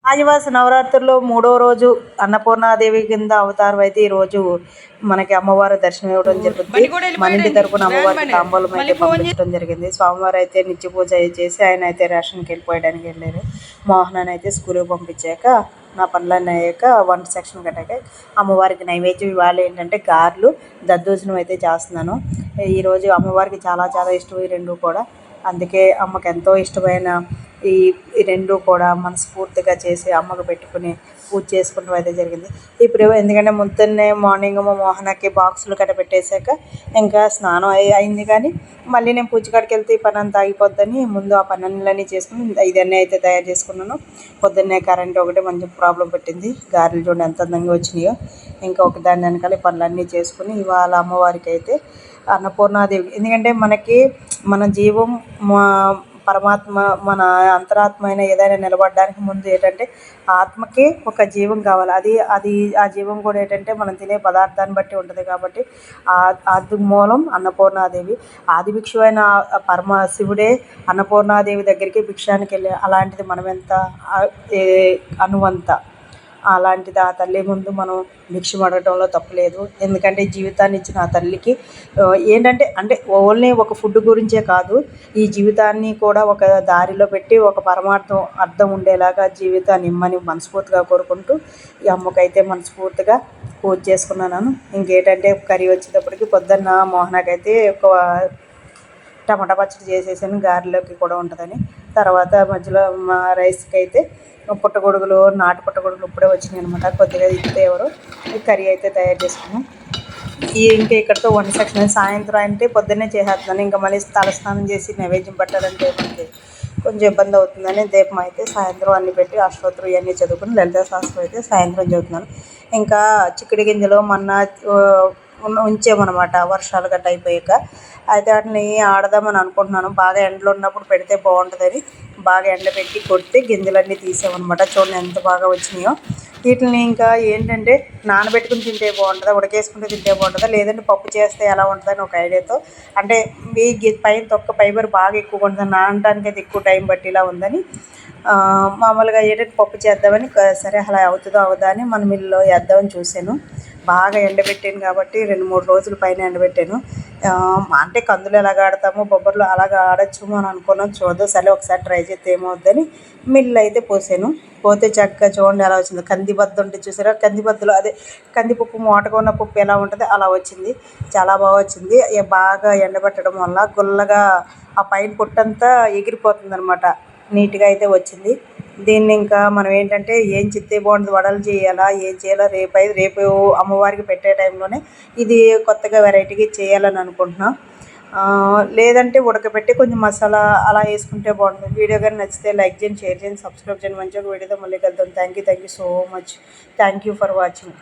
ఆదివాసి నవరాత్రుల్లో మూడో రోజు అన్నపూర్ణాదేవి కింద అవతారం అయితే ఈరోజు మనకి అమ్మవారి దర్శనం ఇవ్వడం జరుగుతుంది. మన ఇంటి తరపున అమ్మవారికి తాంబూలం అయితే పంపించడం జరిగింది. స్వామివారు అయితే నిత్య పూజ చేసి ఆయన అయితే రేషన్కి వెళ్ళిపోయడానికి వెళ్ళారు. మోహనాన్ని అయితే స్కూల్కి పంపించాక నా పనులన్నీ అయ్యాక వంట సెక్షన్ కట్టాక అమ్మవారికి నైవేద్యం ఇవాళ ఏంటంటే గారెలు దద్దోజనం అయితే చేస్తున్నాను. ఈరోజు అమ్మవారికి చాలా చాలా ఇష్టం ఈ రెండు కూడా. అందుకే అమ్మకి ఎంతో ఇష్టమైన ఈ రెండు కూడా మనస్ఫూర్తిగా చేసి అమ్మకు పెట్టుకుని పూజ చేసుకోవడం అయితే జరిగింది. ఇప్పుడు ఎందుకంటే పొద్దున్నే మార్నింగ్ మోహనకి బాక్సులు కట్ట పెట్టేశాక ఇంకా స్నానం అయింది. కానీ మళ్ళీ నేను పూజ కాడికి వెళ్తే ఈ పని అంతా ఆగిపోద్దని ముందు ఆ పనులన్నీ చేసుకుని ఇదన్నీ అయితే తయారు చేసుకున్నాను. పొద్దున్నే కరెంట్ ఒకటి మంచి ప్రాబ్లం పెట్టింది. గారెలు చూడండి ఎంత అందంగా వచ్చినాయో. ఇంకా ఒక దాని వెనకాల పనులన్నీ చేసుకుని ఇవాళ అమ్మవారికి అయితే అన్నపూర్ణాదేవి, ఎందుకంటే మనకి మన జీవం పరమాత్మ మన అంతరాత్మ అయినా ఏదైనా నిలబడడానికి ముందు ఏంటంటే ఆత్మకి ఒక జీవం కావాలి. అది ఆ జీవం కూడా ఏంటంటే మనం తినే పదార్థాన్ని బట్టి ఉంటుంది. కాబట్టి ఆది మూలం అన్నపూర్ణాదేవి. ఆది భిక్షువైన పరమ శివుడే అన్నపూర్ణాదేవి దగ్గరికి భిక్షానికి వెళ్ళి, అలాంటిది మనం ఎంత అనువంత అలాంటిది ఆ తల్లి ముందు మనం భిక్ష అడగడంలో తప్పులేదు. ఎందుకంటే జీవితాన్ని ఇచ్చిన ఆ తల్లికి ఏంటంటే ఓన్లీ ఒక ఫుడ్ గురించే కాదు, ఈ జీవితాన్ని కూడా ఒక దారిలో పెట్టి ఒక పరమార్థం అర్థం ఉండేలాగా జీవితాన్ని ఇమ్మని మనస్ఫూర్తిగా కోరుకుంటూ ఈ అమ్మకైతే మనస్ఫూర్తిగా పూజ చేసుకున్నాను. ఇంకేంటంటే కర్రీ వచ్చేటప్పటికి పొద్దున్న మోహనకైతే ఒక టమాటా పచ్చడి చేసేసాను, గారెలోకి కూడా ఉంటుందని. తర్వాత మధ్యలో మా రైస్కి అయితే పుట్టగొడుగులు, నాటు పుట్టగొడుగులు ఇప్పుడే వచ్చినాయి అనమాట. కొద్దిగా ఇస్తే ఎవరు కర్రీ అయితే తయారు చేసుకున్నాం. ఇంకా ఇక్కడితో వంట సెక్షన్. సాయంత్రం అంటే పొద్దున్నే చేసేస్తున్నాను. ఇంకా మళ్ళీ తలస్నానం చేసి నైవేద్యం పెట్టాలంటే మనకి కొంచెం ఇబ్బంది అవుతుందని దీపం అయితే సాయంత్రం అన్నీ పెట్టి అష్టోత్తరం ఇవన్నీ చదువుకుని లలితా శాస్త్రం అయితే సాయంత్రం చదువుతున్నాను. ఇంకా చిక్కుడు గింజలు మొన్న ఉంచామన్నమాట వర్షాలు గట్ట అయిపోయాక. అయితే వాటిని ఆడదామని అనుకుంటున్నాను. బాగా ఎండలో ఉన్నప్పుడు పెడితే బాగుంటుందని బాగా ఎండబెట్టి కొడితే గింజలన్నీ తీసామన్నమాట. చూడండి ఎంత బాగా వచ్చినాయో. వీటిని ఇంకా ఏంటంటే నానబెట్టుకుని తింటే బాగుంటుందా, ఉడకేసుకుంటే తింటే బాగుంటుందా, లేదంటే పప్పు చేస్తే ఎలా ఉంటుందని ఒక ఐడియాతో, అంటే ఈ పైన తొక్క ఫైబర్ బాగా ఎక్కువగా ఉంటుంది, నానడానికి అయితే ఎక్కువ టైం పట్టేలా ఉందని మామూలుగా ఏంటంటే పప్పు చేద్దామని, సరే అలా అవుతుందో అవుదా అని మన మిల్లులో వేద్దామని చూశాను. బాగా ఎండబెట్టాను కాబట్టి 2-3 రోజుల పైన ఎండబెట్టాను. అంటే కందులు ఎలాగ ఆడతామో బొబ్బర్లు అలాగా ఆడచ్చుమో అని అనుకున్నాను. చూద్దాం సరే ఒకసారి ట్రై చేస్తే ఏమవుద్దని మిల్లు అయితే పోసాను. పోతే చక్కగా చూడండి ఎలా వచ్చింది. కందిబద్ద ఉంటే చూసారా, కందిబద్దలో అదే కందిపప్పు మోటగా ఉన్న పప్పు ఎలా ఉంటుంది అలా వచ్చింది. చాలా బాగా వచ్చింది. బాగా ఎండబెట్టడం వల్ల గుల్లగా ఆ పైన పొట్టంతా ఎగిరిపోతుంది అనమాట. నీట్గా అయితే వచ్చింది. దీన్ని ఇంకా మనం ఏంటంటే ఏం చిత్తే బాగుంటుంది, వడలు చేయాలా ఏం చేయాలా రేపు అమ్మవారికి పెట్టే టైంలోనే ఇది కొత్తగా వెరైటీగా చేయాలని అనుకుంటున్నాం. లేదంటే ఉడకబెట్టి కొంచెం మసాలా అలా వేసుకుంటే బాగుంటుంది. వీడియో కానీ నచ్చితే లైక్ చేయండి, షేర్ చేయండి, సబ్స్క్రైబ్ చేయండి. మంచిగా వీడియోతో మళ్ళీ కలుద్దాం. Thank you so much. Thank you for watching.